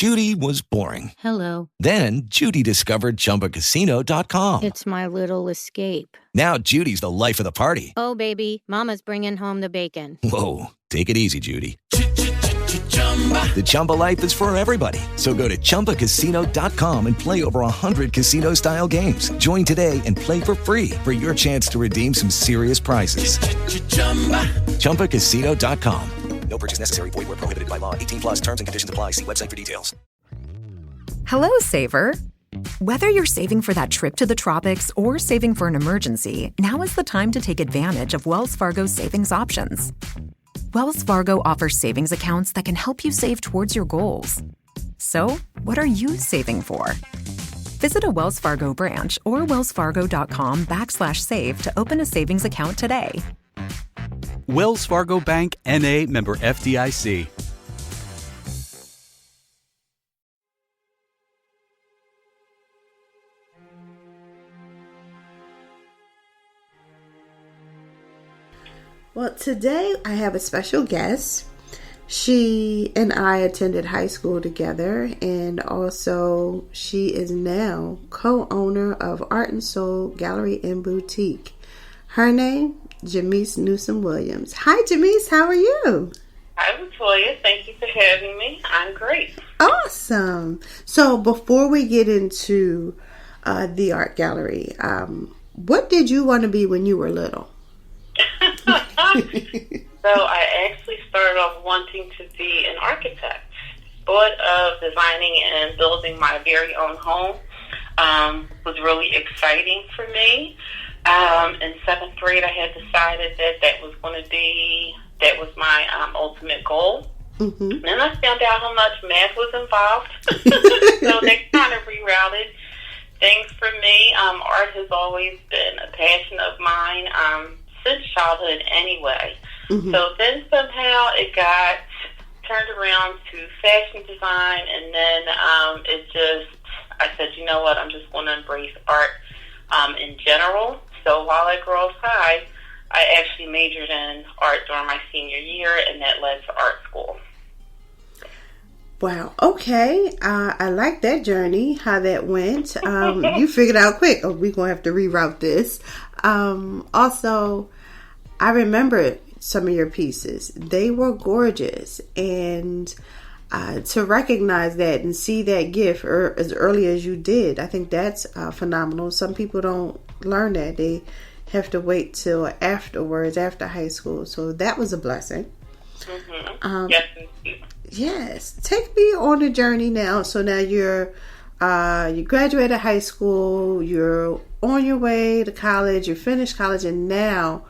Judy was boring. Hello. Then Judy discovered ChumbaCasino.com. It's my little escape. Now Judy's the life of the party. Oh, baby, mama's bringing home the bacon. Whoa, take it easy, Judy. The Chumba life is for everybody. So go to ChumbaCasino.com and play over 100 casino-style games. Join today and play for free for your chance to redeem some serious prizes. ChumbaCasino.com. No purchase necessary. Void where prohibited by law. 18 plus terms and conditions apply. See website for details. Hello, Saver. Whether you're saving for that trip to the tropics or saving for an emergency, now is the time to take advantage of Wells Fargo's savings options. Wells Fargo offers savings accounts that can help you save towards your goals. So, what are you saving for? Visit a Wells Fargo branch or wellsfargo.com/save to open a savings account today. Wells Fargo Bank, N.A., member FDIC. Well, today I have a special guest. She and I attended high school together, and also she is now co-owner of Art and Soul Gallery and Boutique. Her name, Jamese Newsome-Williams. Hi, Jamese. How are you? Hi, Latoya. Thank you for having me. I'm great. Awesome. So before we get into the art gallery, what did you want to be when you were little? So I actually started off wanting to be an architect. Thought of designing and building my very own home was really exciting for me. In 7th grade, I had decided that was my ultimate goal. Mm-hmm. And then I found out how much math was involved. So that kind of rerouted things for me. Art has always been a passion of mine since childhood anyway. Mm-hmm. So then somehow it got turned around to fashion design, and then I said, you know what, I'm just going to embrace art in general. So while at Girls High, I actually majored in art during my senior year, and that led to art school. Wow. Okay. I like that journey, how that went. You figured out quick. Oh, we're going to have to reroute this. Also, I remember some of your pieces. They were gorgeous. And to recognize that and see that gift as early as you did, I think that's phenomenal. Some people don't learn that. They have to wait till afterwards, after high school. So that was a blessing. Mm-hmm. Yes, indeed. Yes. Take me on the journey now. So now you graduated high school, you're on your way to college, you finished college, and now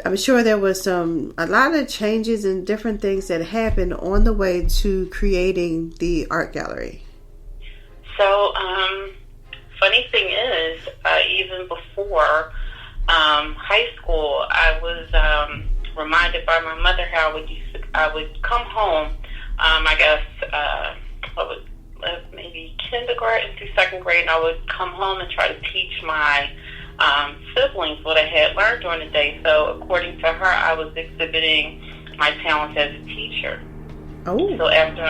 I'm sure there was a lot of changes and different things that happened on the way to creating the art gallery. So, funny thing is, even before high school, I was reminded by my mother how I would come home. I guess maybe kindergarten through 2nd grade, and I would come home and try to teach my siblings what I had learned during the day. So according to her, I was exhibiting my talents as a teacher. Oh. So after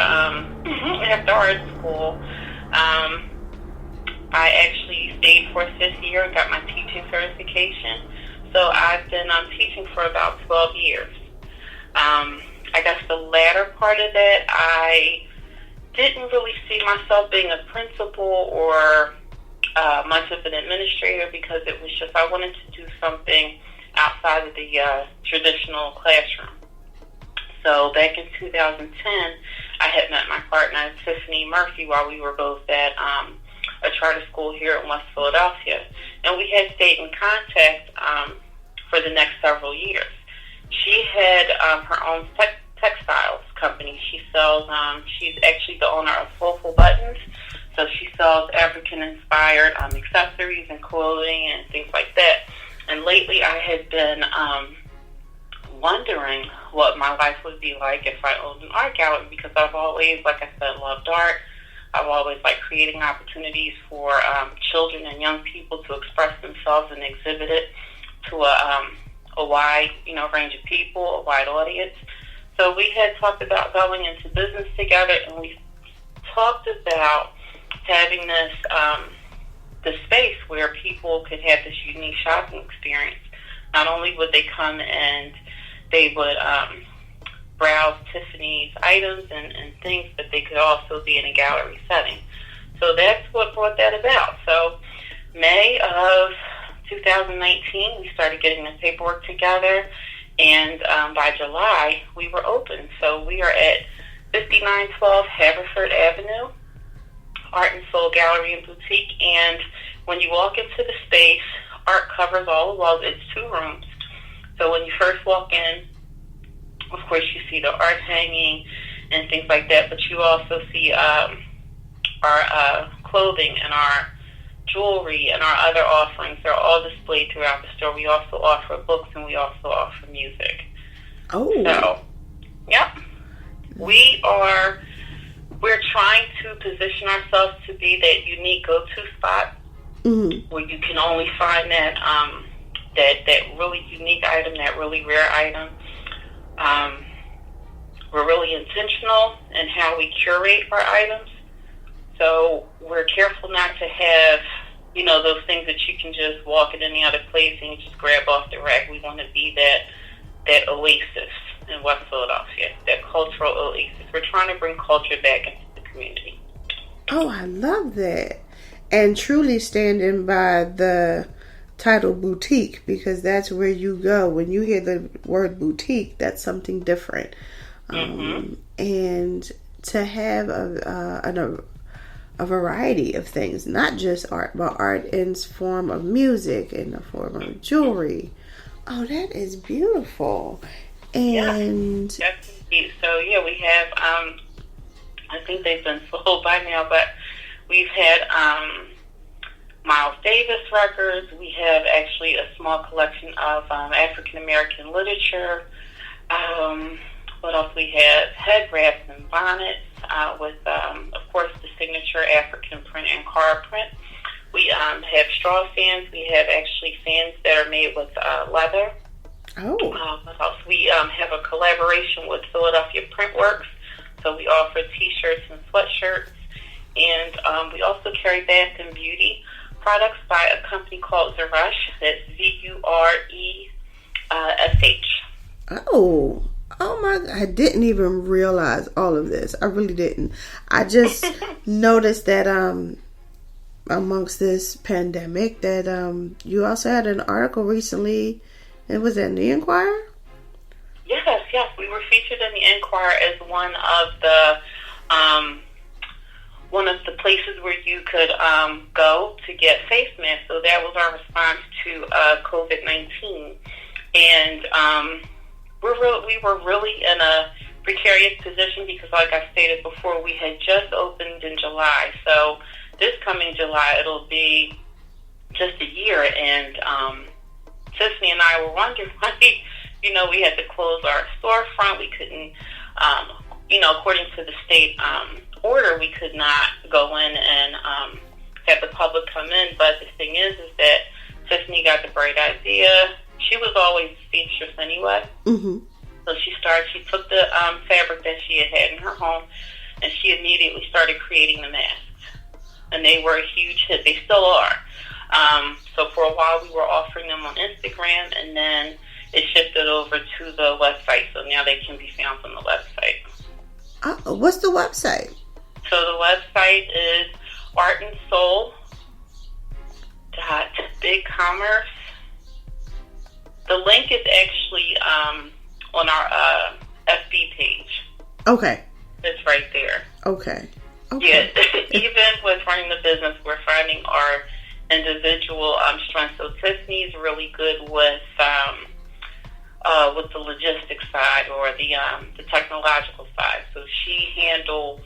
art school, I actually stayed for a 5th year and got my teaching certification. So I've been teaching for about 12 years. I guess the latter part of that, I didn't really see myself being a principal or much of an administrator, because it was just I wanted to do something outside of the traditional classroom. So back in 2010, I had met my partner, Tiffany Murphy, while we were both at a charter school here in West Philadelphia. And we had stayed in contact for the next several years. She had her own textiles company. She sells, she's actually the owner of Soulful Buttons. So she sells African-inspired accessories and clothing and things like that. And lately I had been wondering what my life would be like if I owned an art gallery, because I've always, like I said, loved art. I've always liked creating opportunities for children and young people to express themselves and exhibit it to a wide, range of people, a wide audience. So we had talked about going into business together, and we talked about having this space where people could have this unique shopping experience. Not only would they come and they would browse Tiffany's items and things, but they could also be in a gallery setting. So that's what brought that about. So May of 2019, we started getting the paperwork together, and by July, we were open. So we are at 5912 Haverford Avenue, Art and Soul Gallery and Boutique. And when you walk into the space, art covers all the walls. It's 2 rooms. So when you first walk in, of course, you see the art hanging and things like that, but you also see our clothing and our jewelry and our other offerings. They're all displayed throughout the store. We also offer books, and we also offer music. Oh. So, yep. We're trying to position ourselves to be that unique go-to spot where you can only find that really unique item, that really rare item. We're really intentional in how we curate our items. So we're careful not to have, those things that you can just walk in any other place and you just grab off the rack. We want to be that oasis in West Philadelphia, that cultural oasis. We're trying to bring culture back into the community. Oh, I love that. And truly standing by the title boutique, because that's where you go. When you hear the word boutique, that's something different. And to have a variety of things, not just art, but art in form of music, in the form of jewelry. Oh, that is beautiful. And yeah, so yeah, we have I think they've been sold by now, but we've had Miles Davis records. We have actually a small collection of African American literature. What else we have? Head wraps and bonnets with, of course, the signature African print and card print. We have straw fans. We have actually fans that are made with leather. Oh. What else? We have a collaboration with Philadelphia Printworks. So we offer T-shirts and sweatshirts. And we also carry bath and beauty products by a company called Zuresh. That's Vuresh. Oh my God. I didn't even realize all of this. I really didn't. I just noticed that amongst this pandemic that you also had an article recently. And was that in the Enquirer? Yes. We were featured in the Enquirer as one of the places where you could go to get face masks. So that was our response to COVID-19. And we were really in a precarious position because, like I stated before, we had just opened in July. So this coming July, it'll be just a year. And Tiffany and I were wondering why, we had to close our storefront. We couldn't, according to the state order, we could not go in and have the public come in. But the thing is that Tiffany got the bright idea. She was always seamstress anyway. Mm-hmm. So she took the fabric that she had in her home, and she immediately started creating the masks. And they were a huge hit. They still are. So for a while we were offering them on Instagram, and then it shifted over to the website. So now they can be found on the website. What's the website? So the website is artandsoul.bigcommerce. The link is actually on our FB page. Okay. It's right there. Okay. Yeah, even with running the business, we're finding our individual strengths. So Tiffany's really good with the logistics side or the technological side. So she handles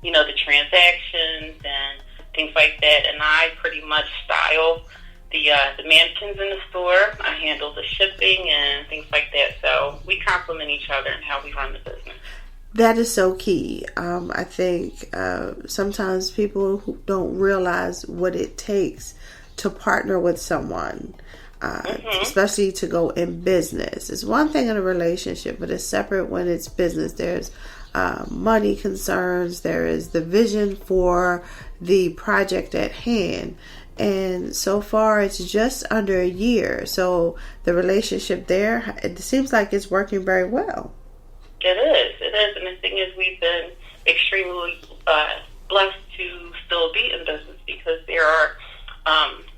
the transactions and things like that, and I pretty much style the mannequins in the store. I handle the shipping and things like that. So we complement each other in how we run the business. That is so key. I think sometimes people who don't realize what it takes to partner with someone, especially to go in business. It's one thing in a relationship, but it's separate when it's business. There's money concerns. There is the vision for the project at hand. And so far, it's just under a year. So the relationship there, it seems like it's working very well. It is. And the thing is, we've been extremely blessed to still be in business, because there are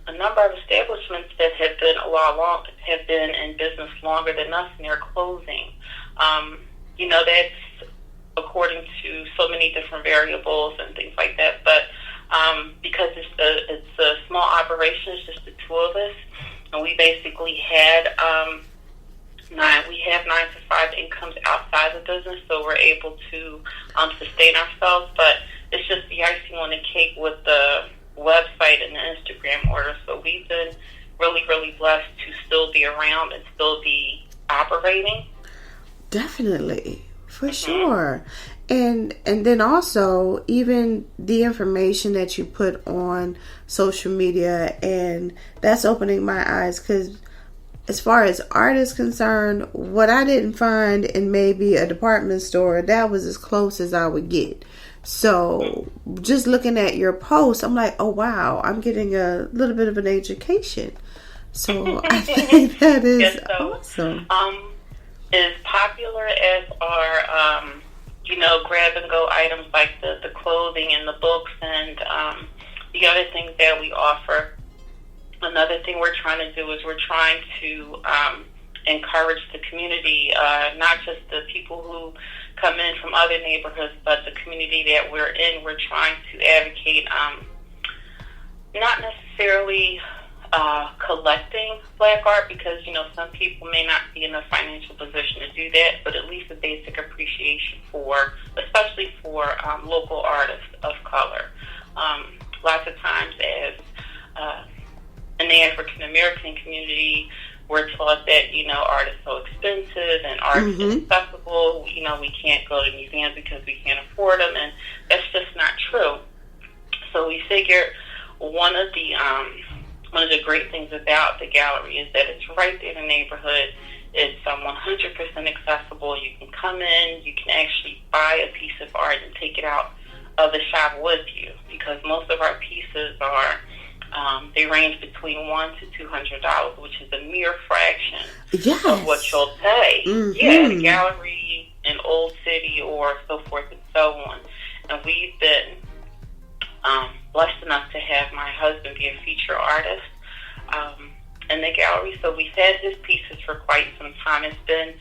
a number of establishments that have been in business longer than us, and they're closing. That's according to so many different variables and things like that. But because it's a small operation, it's just the two of us, and we basically had 9 to 5 incomes outside the business, so we're able to sustain ourselves. But it's just the icing on the cake with the website and the Instagram order. So we've been really, really blessed to still be around and still be operating. Definitely, for sure. And then also, even the information that you put on social media, and that's opening my eyes, because as far as art is concerned, what I didn't find in maybe a department store, that was as close as I would get. So just looking at your post, I'm like, oh wow, I'm getting a little bit of an education. So I think that is awesome. As popular as our grab and go items like the clothing and the books and the other things that we offer, another thing we're trying to do is we're trying to encourage the community, not just the people who come in from other neighborhoods, but the community that we're in. We're trying to advocate not necessarily collecting Black art, because some people may not be in a financial position to do that, but at least a basic appreciation especially for local artists of color. Lots of times, as in the African American community, we're taught that art is so expensive and art is inaccessible. We can't go to museums because we can't afford them, and that's just not true. So we figure one of the great things about the gallery is that it's right there in the neighborhood. It's 100% accessible. You can come in, you can actually buy a piece of art and take it out of the shop with you, because most of our pieces are they range between $100 to $200, which is a mere fraction of what you'll pay. At a gallery in Old City or so forth and so on. And we've been blessed enough to have my husband be a feature artist in the gallery. So we've had his pieces for quite some time. It's been,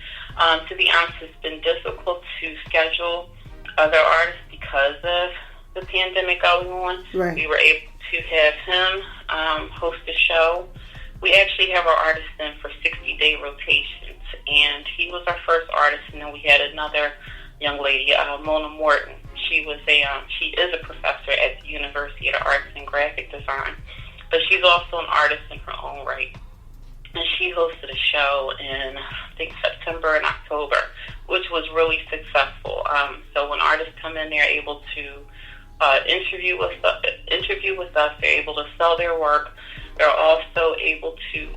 to be honest, it's been difficult to schedule other artists because of the pandemic going on. Right. We were able to have him host a show. We actually have our artists in for 60-day rotations, and he was our first artist. And then we had another young lady, Mona Morton. She is a professor at the University of Arts and Graphic Design, but she's also an artist in her own right. And she hosted a show in, I think, September and October, which was really successful. So when artists come in, they're able to interview with us. They're able to sell their work. They're also able to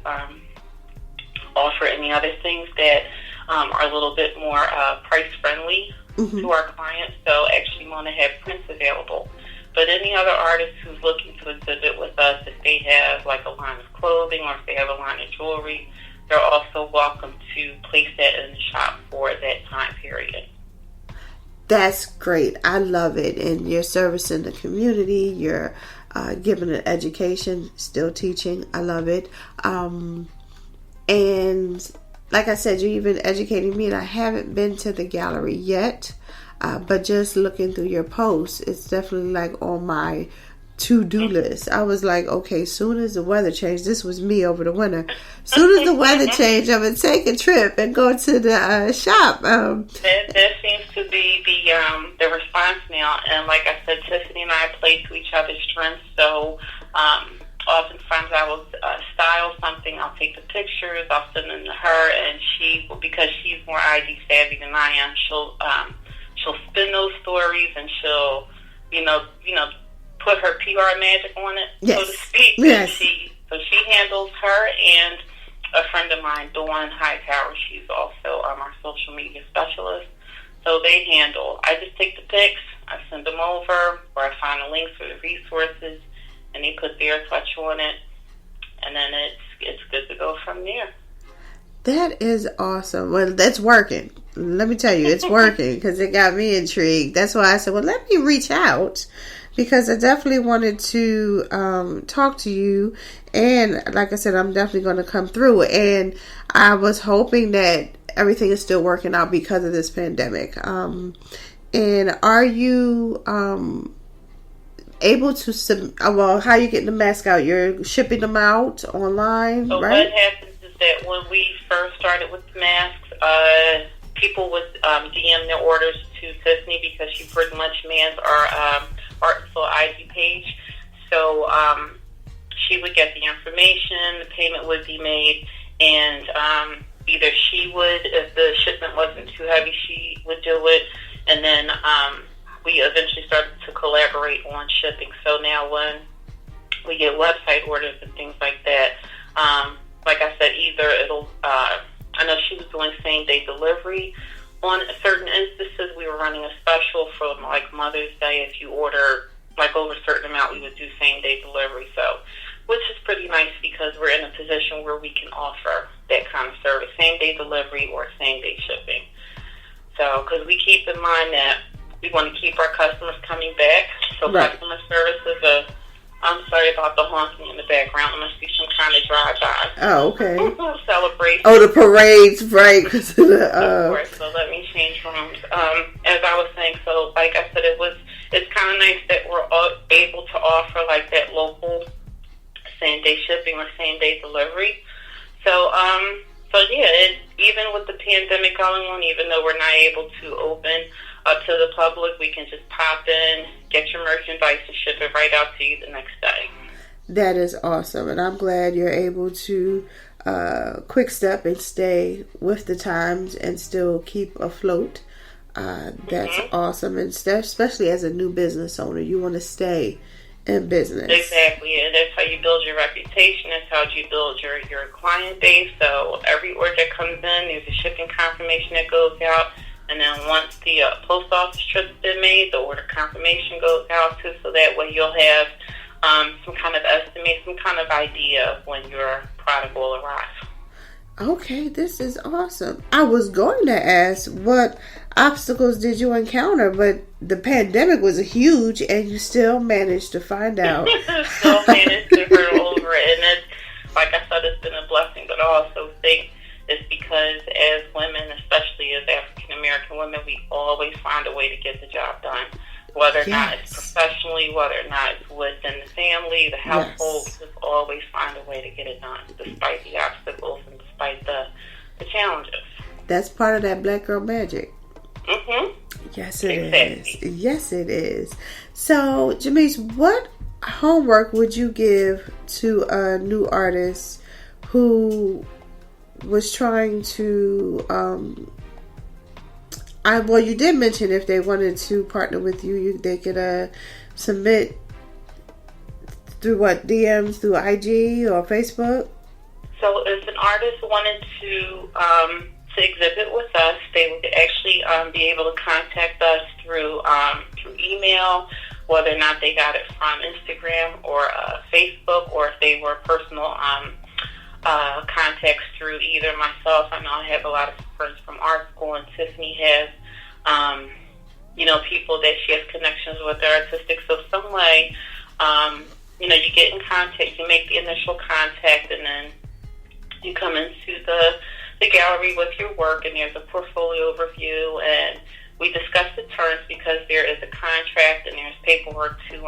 offer any other things that are a little bit more price-friendly to our clients. So actually Mona had prints available. But any other artist who's looking to exhibit with us, if they have like a line of clothing or if they have a line of jewelry, they're also welcome to place that in the shop for that time period. That's great. I love it. And you're servicing the community. You're giving an education, still teaching. I love it. And like I said, you're even educating me, and I haven't been to the gallery yet. But just looking through your posts, it's definitely like on my to-do list. I was like, okay, soon as the weather changed, this was me over the winter. Soon as the weather changed, I'm going to take a trip and go to the shop. That seems to be the response now. And like I said, Tiffany and I play to each other's strengths. So oftentimes I will style something. I'll take the pictures. I'll send them to her. And because she's more IG savvy than I am, she'll spin those stories, and she'll, put her PR magic on it, so to speak. Yes. So she handles her, and a friend of mine, Dawn Hightower, she's also our social media specialist. So they handle. I just take the pics, I send them over, or I find the links for the resources, and they put their touch on it, and then it's good to go from there. That is awesome. Well, that's working. Let me tell you, it's working because it got me intrigued. That's why I said, well, let me reach out because I definitely wanted to talk to you. And like I said, I'm definitely going to come through. And I was hoping that everything is still working out because of this pandemic. And are you able to, how are you getting the mask out? You're shipping them out online, so right? What happens is that when we first started with the masks, people would DM their orders to Tiffany because she pretty much mans our Artful IG page. So she would get the information, the payment would be made, and either she would, if the shipment wasn't too heavy, she would do it, and then we eventually started to collaborate on shipping. So now when we get website orders and things like that, like I said, either it'll, I know she was doing same-day delivery. On certain instances, we were running a special for like Mother's Day. If you order like over a certain amount, we would do same-day delivery. So, which is pretty nice because we're in a position where we can offer that kind of service, same-day delivery or same-day shipping. So, because we keep in mind that we want to keep our customers coming back. So, right. Customer service is I'm sorry about the honking in the background. There must be some kind of drive-by. Oh, okay. Celebration. Oh, the parades, right. Of course, so let me change rooms. As I was saying, so like I said, it's kind of nice that we're all able to offer like that local same-day shipping or same-day delivery. So yeah, even with the pandemic going on, even though we're not able to open to the public, we can just pop in, get your merchandise, and ship it right out to you the next day. That is awesome, and I'm glad you're able to quick step and stay with the times and still keep afloat. That's awesome, and especially as a new business owner, you want to stay in business. Exactly, and that's how you build your reputation. That's how you build your client base. So every order that comes in, there's a shipping confirmation that goes out. And then once the post office trip's been made, the order confirmation goes out too, so that way you'll have some kind of estimate, some kind of idea of when your product will arrive. Okay, this is awesome. I was going to ask what obstacles did you encounter, but the pandemic was huge, and you still managed to find out. Still managed to hurdle over it, and it's, like I said, it's been a blessing, but I also think it's because as women, especially as African American women, we always find a way to get the job done. Whether or not it's professionally, whether or not it's within the family, the household, we just always find a way to get it done, despite the obstacles and despite the challenges. That's part of that black girl magic. Mm-hmm. Yes, it is. Yes, it is. So, Jamese, what homework would you give to a new artist who was trying to you did mention if they wanted to partner with you, they could submit through what, DMs, through IG or Facebook? So if an artist wanted to exhibit with us, they would actually be able to contact us through email, whether or not they got it from Instagram or Facebook, or if they were personal contacts through either myself. I know I have a lot of friends from art school, and Tiffany has, people that she has connections with that are artistic. So some way, you get in contact, you make the initial contact, and then you come into the gallery with your work, and there's a portfolio review, and we discuss the terms because there is a contract and there's paperwork to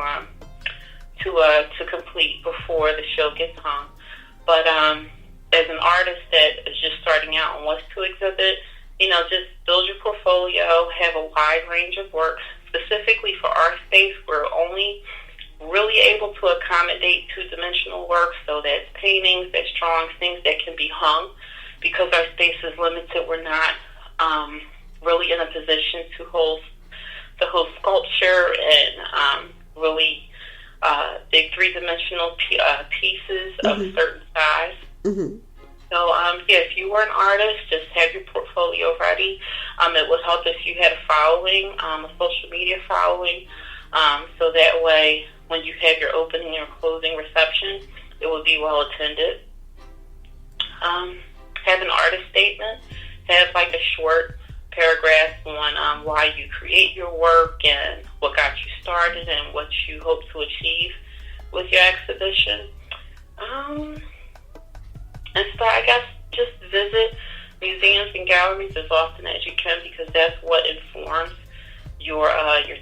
complete before the show gets hung. But as an artist that is just starting out and wants to exhibit, just build your portfolio, have a wide range of work. Specifically for our space, we're only really able to accommodate two-dimensional work, so that's paintings, that's drawings, things that can be hung. Because our space is limited, we're not really in a position to host sculpture and really big three-dimensional pieces of a certain size. Mm-hmm. So, if you were an artist, just have your portfolio ready. It would help if you had a following, a social media following, so that way when you have your opening or closing reception, it will be well attended. Have an artist statement. Have like a short paragraph on why you create your work and what got you started and what you hope to achieve with your exhibition. And so I guess just visit museums and galleries as often as you can, because that's what informs your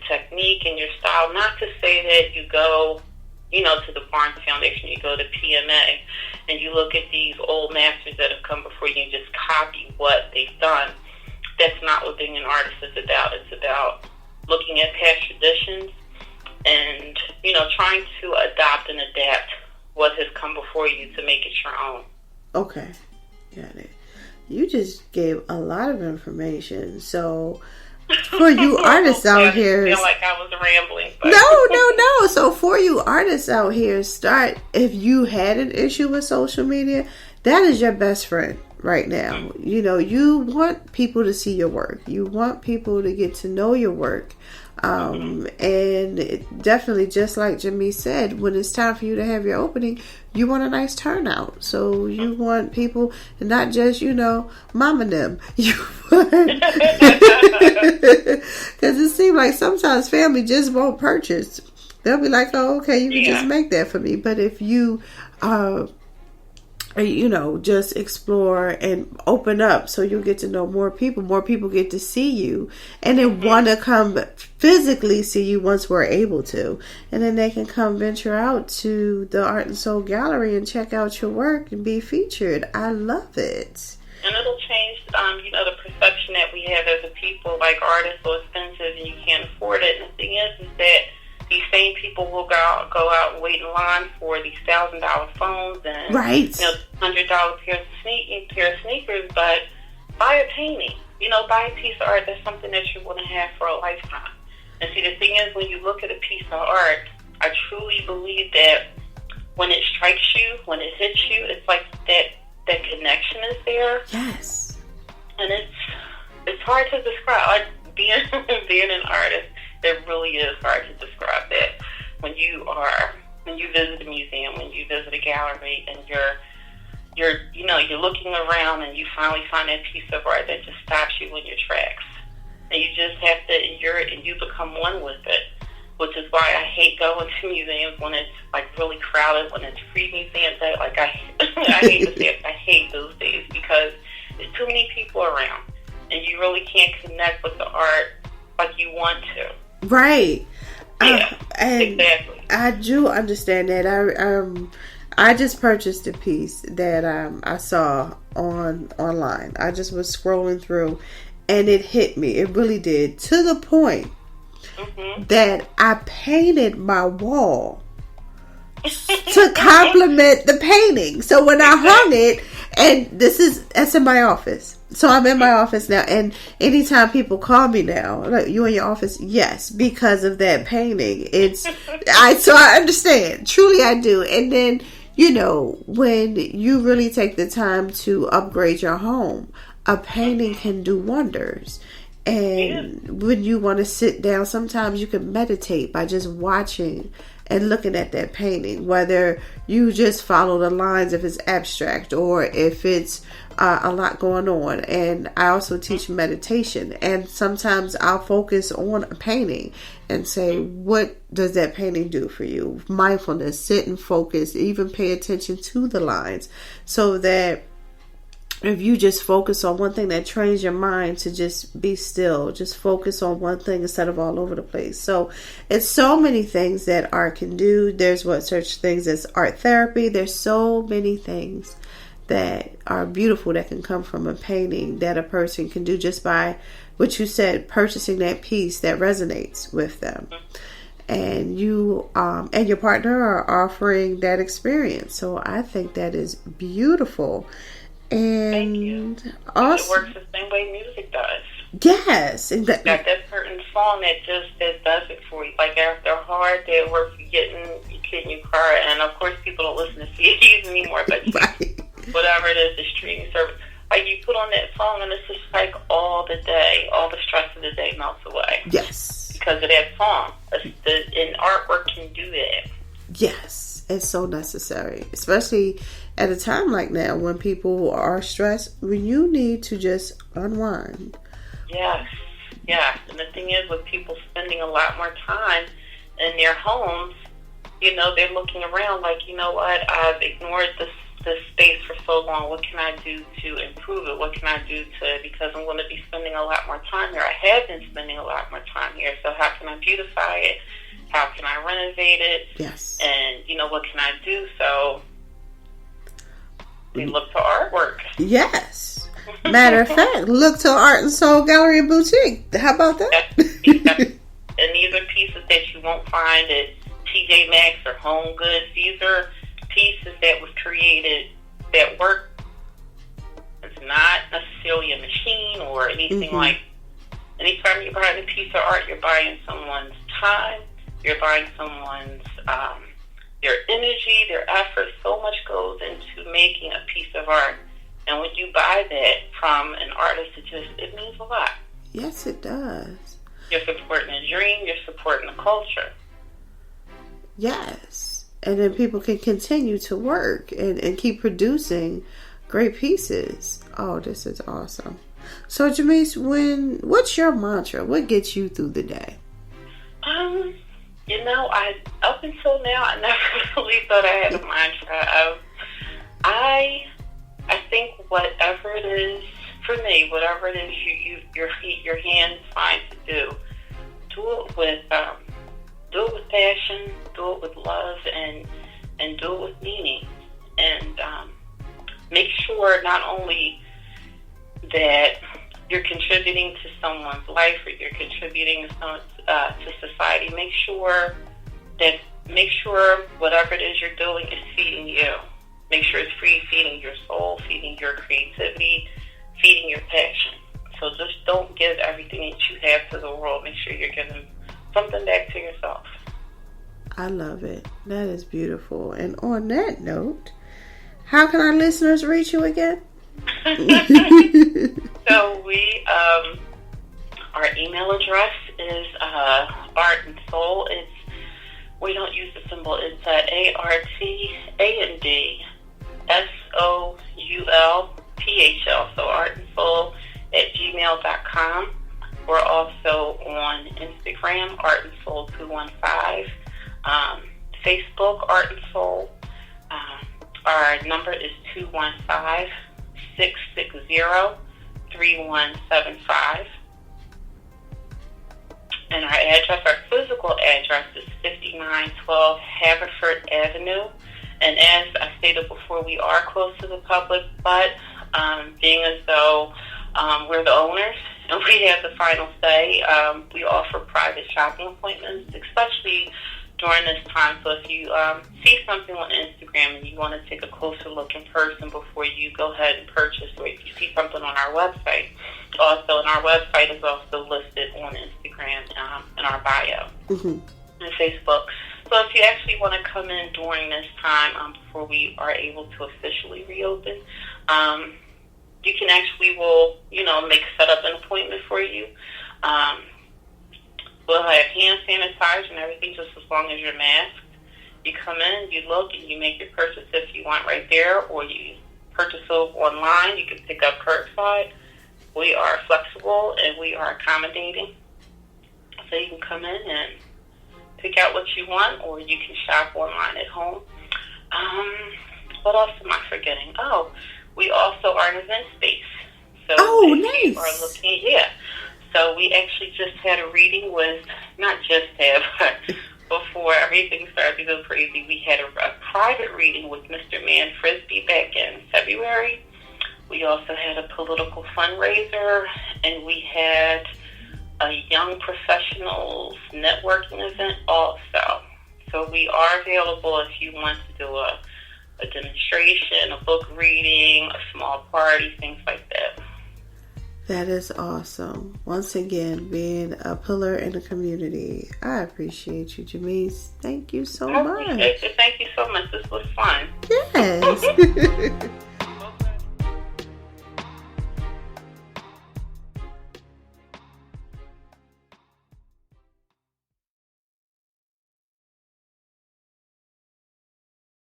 technique and your style. Not to say that you go, to the Barnes Foundation, you go to PMA, and you look at these old masters that have come before you and just copy what they've done. That's not what being an artist is about. It's about looking at past traditions and, trying to adopt and adapt what has come before you to make it your own. Okay, got it. You just gave a lot of information. So, for you artists out here, I feel like I was rambling. But. No. So, for you artists out here, if you had an issue with social media, that is your best friend right now. You want people to see your work. You want people to get to know your work. And it definitely, just like Jamese said, when it's time for you to have your opening, you want a nice turnout. So you want people, and not just, mom and them. You want, because it seems like sometimes family just won't purchase. They'll be like, oh, okay, you can just make that for me. But if you just explore and open up, so you'll get to know more people get to see you, and they want to come physically see you once we're able to, and then they can come venture out to the Art and Soul Gallery and check out your work and be featured. I love it. And it'll change, the perception that we have as a people, like art is so expensive and you can't afford it. And the thing is that these same people will go out and wait in line for these $1,000 phones and $100 pair of sneakers, but buy a painting. Buy a piece of art that's something that you want to have for a lifetime. And see, the thing is, when you look at a piece of art, I truly believe that when it strikes you, when it hits you, it's like that connection is there. Yes. And it's hard to describe. Like being an artist, it really is hard to describe that. When you visit a museum, when you visit a gallery, and you're looking around and you finally find that piece of art that just stops you in your tracks, and you just have to endure it, and you become one with it. Which is why I hate going to museums when it's like really crowded, when it's free museum day. Like I hate to say it, I hate those days because there's too many people around, and you really can't connect with the art like you want to. Right. Yeah, and exactly. I do understand that. I just purchased a piece that I saw online. I just was scrolling through, and it hit me. It really did, to the point that I painted my wall to complement the painting. So when I hung it, and that's in my office. So I'm in my office now, and anytime people call me now, like, you in your office? Yes, because of that painting. So I understand. Truly I do. And then, when you really take the time to upgrade your home, a painting can do wonders. And when you want to sit down, sometimes you can meditate by just watching and looking at that painting, whether you just follow the lines, if it's abstract or if it's a lot going on. And I also teach meditation, and sometimes I'll focus on a painting and say, what does that painting do for you? Mindfulness, sit and focus, even pay attention to the lines, so that if you just focus on one thing, that trains your mind to just be still, just focus on one thing instead of all over the place. So it's so many things that art can do. There's such things as art therapy. There's so many things that are beautiful that can come from a painting that a person can do just by what you said, purchasing that piece that resonates with them. And you and your partner are offering that experience. So I think that is beautiful. And also, it works the same way music does. Yes, got that certain song that does it for you. Like after a hard day at work, you get in your car, and of course, people don't listen to CDs anymore. But right. Whatever it is, the It's so necessary, especially at a time like now when people are stressed, when you need to just unwind. Yes. And the thing is, with people spending a lot more time in their homes, they're looking around like, you know what, I've ignored this space for so long. What can I do to improve it? What can I do because I'm going to be spending a lot more time here. I have been spending a lot more time here. So how can I beautify it? How can I renovate it? Yes. And, what can I do? So we look to artwork. Yes. Matter of fact, look to Art and Soul Gallery and Boutique. How about that? And these are pieces that you won't find at TJ Maxx or Home Goods. These are pieces that was created that work. It's not necessarily a machine or anything like. Anytime you're buying a piece of art, you're buying someone's time. You're buying someone's their energy, their effort. So much goes into making a piece of art, and when you buy that from an artist, it means a lot. Yes, it does. You're supporting a dream. You're supporting a culture. Yes. And then people can continue to work and keep producing great pieces. Oh, this is awesome. So, Jamese, what's your mantra? What gets you through the day? Up until now, I never really thought I had a mantra. I think whatever it is for me, whatever it is your hands find to do it with passion, do it with love, and do it with meaning, and make sure not only that you're contributing to someone's life or you're contributing to society. Make sure whatever it is you're doing is feeding you. Make sure it's feeding your soul, feeding your creativity, feeding your passion. So just don't give everything that you have to the world. Make sure you're giving something back to yourself. I love it. That is beautiful. And on that note, how can our listeners reach you again? So our email address is Art and Soul. We don't use the symbol. It's ARTANDSOULPHL. So artandsoul@gmail.com. We're also on Instagram, Art and Soul 215. Facebook, Art and Soul. Our number is 215-660-3175. And our physical address is 5912 Haverford Avenue. And as I stated before, we are close to the public, but being as though we're the owners and we have the final say, we offer private shopping appointments, especially during this time. So if you see something on Instagram and you want to take a closer look in person before you go ahead and purchase, or if you see something on our website, also, and our website is also listed on Instagram in our bio and Facebook. So if you actually want to come in during this time before we are able to officially reopen, you can actually, set up an appointment for you. We'll have hand sanitizer and everything, just as long as you're masked. You come in, you look, and you make your purchase if you want right there, or you purchase it online. You can pick up curbside. We are flexible and we are accommodating. So you can come in and pick out what you want, or you can shop online at home. What else am I forgetting? Oh, we also are an event space. So nice. You are looking, So we actually just had a reading with, but before everything started to go crazy, we had a private reading with Mr. Man Frisbee back in February. We also had a political fundraiser, and we had a young professionals networking event also. So we are available if you want to do a demonstration, a book reading, a small party, things like that. That is awesome. Once again, being a pillar in the community. I appreciate you, Jamese. Thank you so much. Thank you so much. This was fun. Yes.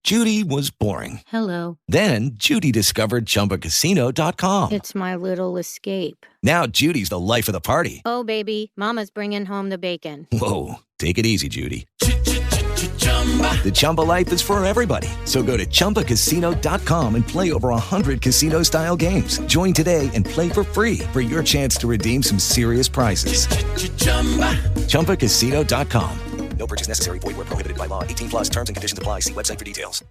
Judy was boring. Hello. Then Judy discovered ChumbaCasino.com. It's my little escape. Now Judy's the life of the party. Oh, baby, mama's bringing home the bacon. Whoa, take it easy, Judy. The Chumba life is for everybody. So go to ChumbaCasino.com and play over 100 casino-style games. Join today and play for free for your chance to redeem some serious prizes. ChumbaCasino.com. No purchase necessary. Void where prohibited by law. 18+ terms and conditions apply. See website for details.